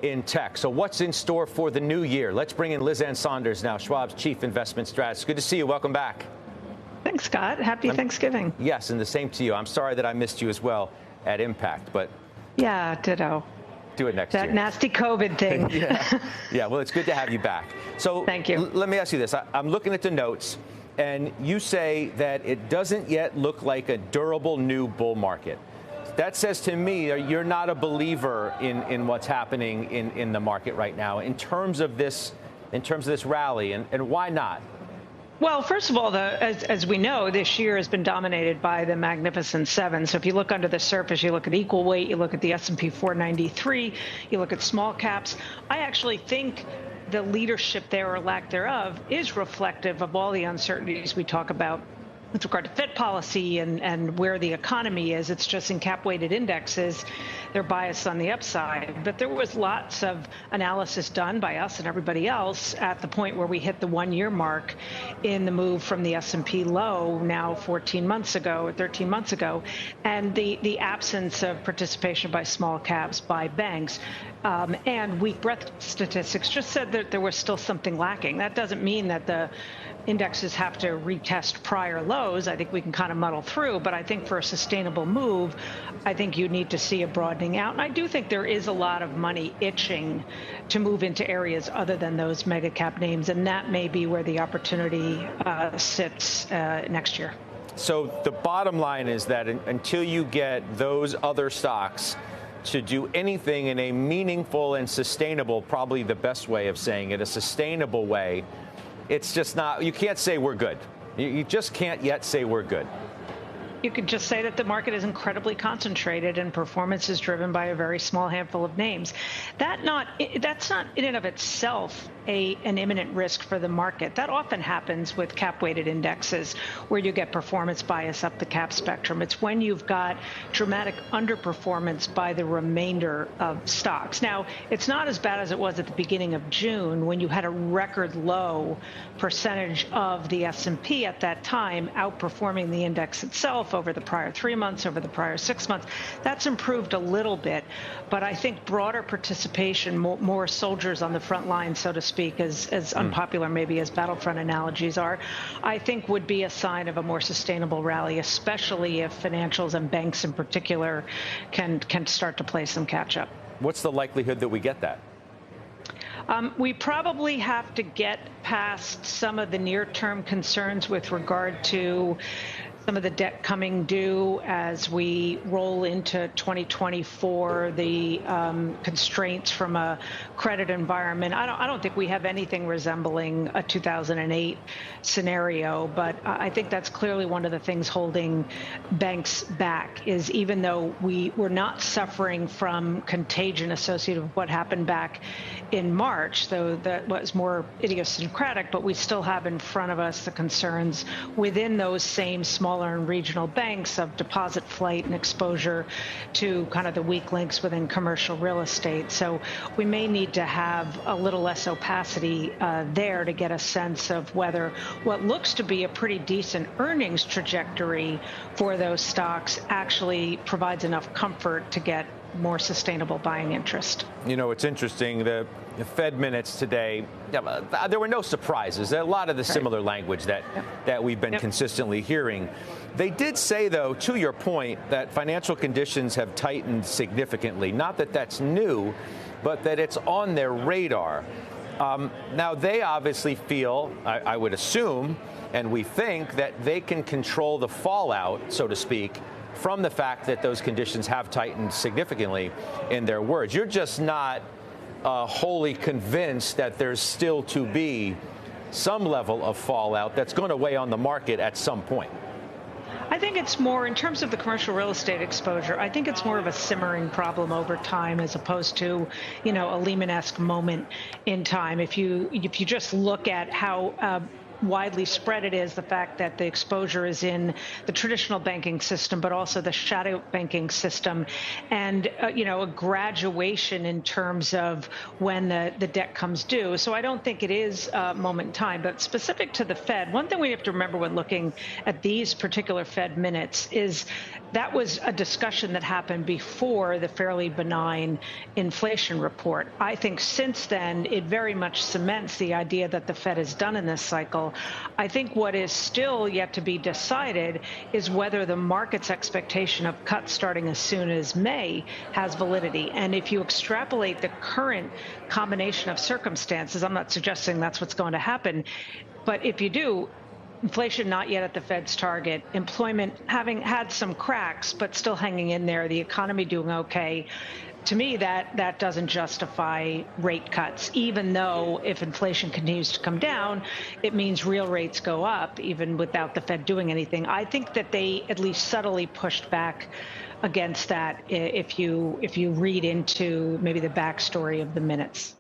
in tech. So what's in store for the new year? Let's bring in Ann Sonders now, Schwab's chief investment strategist. Good to see you. Welcome back. Thanks, Scott. Happy Thanksgiving. Yes, and the same to you. I'm sorry that I missed you as well at Impact, but yeah, ditto. Do it next year. That nasty COVID thing. Yeah, well, it's good to have you back. So thank you. Let me ask you this. I'm looking at the notes, and you say that it doesn't yet look like a durable new bull market. That says to me you're not a believer in what's happening in the market right now in terms of this rally, and why not? Well, first of all, as we know, this year has been dominated by the Magnificent Seven. So if you look under the surface, you look at equal weight, you look at the S&P 493, you look at small caps. I actually think the leadership there, or lack thereof, is reflective of all the uncertainties we talk about with regard to Fed policy and where the economy is. It's just in cap-weighted indexes, they're biased on the upside. But there was lots of analysis done by us and everybody else at the point where we hit the one-year mark in the move from the S&P low now 14 months ago or 13 months ago, and the absence of participation by small caps, by banks, and weak breadth statistics just said that there was still something lacking. That doesn't mean that the indexes have to retest prior lows. I think we can kind of muddle through, but I think for a sustainable move, I think you need to see a broadening out. And I do think there is a lot of money itching to move into areas other than those mega cap names, and that may be where the opportunity sits next year. So the bottom line is that until you get those other stocks to do anything in a meaningful and sustainable, probably the best way of saying it, a sustainable way, it's just not, you can't say we're good. You just can't yet say we're good. You could just say that the market is incredibly concentrated and performance is driven by a very small handful of names. That's not in and of itself an imminent risk for the market. That often happens with cap-weighted indexes where you get performance bias up the cap spectrum. It's when you've got dramatic underperformance by the remainder of stocks. Now, it's not as bad as it was at the beginning of June when you had a record low percentage of the S&P at that time outperforming the index itself over the prior 3 months, over the prior 6 months. That's improved a little bit, but I think broader participation, more soldiers on the front line, so to speak, as unpopular maybe as battlefront analogies are, I think would be a sign of a more sustainable rally, especially if financials and banks in particular can start to play some catch up. What's the likelihood that we get that? We probably have to get past some of the near-term concerns with regard to some of the debt coming due as we roll into 2024, the constraints from a credit environment. I don't think we have anything resembling a 2008 scenario, but I think that's clearly one of the things holding banks back is even though we're not suffering from contagion associated with what happened back in March, though that was more idiosyncratic, but we still have in front of us the concerns within those same smaller and regional banks of deposit flight and exposure to kind of the weak links within commercial real estate. So we may need to have a little less opacity there to get a sense of whether what looks to be a pretty decent earnings trajectory for those stocks actually provides enough comfort to get more sustainable buying interest. You know, it's interesting. The Fed minutes today, there were no surprises. A lot of the similar language that we've been consistently hearing. They did say, though, to your point, that financial conditions have tightened significantly. Not that that's new, but that it's on their radar. Now, they obviously feel, I would assume, and we think that they can control the fallout, so to speak, from the fact that those conditions have tightened significantly, in their words. You're just not wholly convinced that there's still to be some level of fallout that's going to weigh on the market at some point. I think it's more, in terms of the commercial real estate exposure, I think it's more of a simmering problem over time as opposed to, a Lehman-esque moment in time. If you just look at how widely spread it is, the fact that the exposure is in the traditional banking system, but also the shadow banking system, and a graduation in terms of when the debt comes due. So I don't think it is a moment in time. But specific to the Fed, one thing we have to remember when looking at these particular Fed minutes is that was a discussion that happened before the fairly benign inflation report. I think since then, it very much cements the idea that the Fed is done in this cycle. I think what is still yet to be decided is whether the market's expectation of cuts starting as soon as May has validity. And if you extrapolate the current combination of circumstances, I'm not suggesting that's what's going to happen, but if you do, inflation not yet at the Fed's target, employment having had some cracks, but still hanging in there, the economy doing okay. To me, that doesn't justify rate cuts, even though if inflation continues to come down, it means real rates go up, even without the Fed doing anything. I think that they at least subtly pushed back against that if you read into maybe the backstory of the minutes.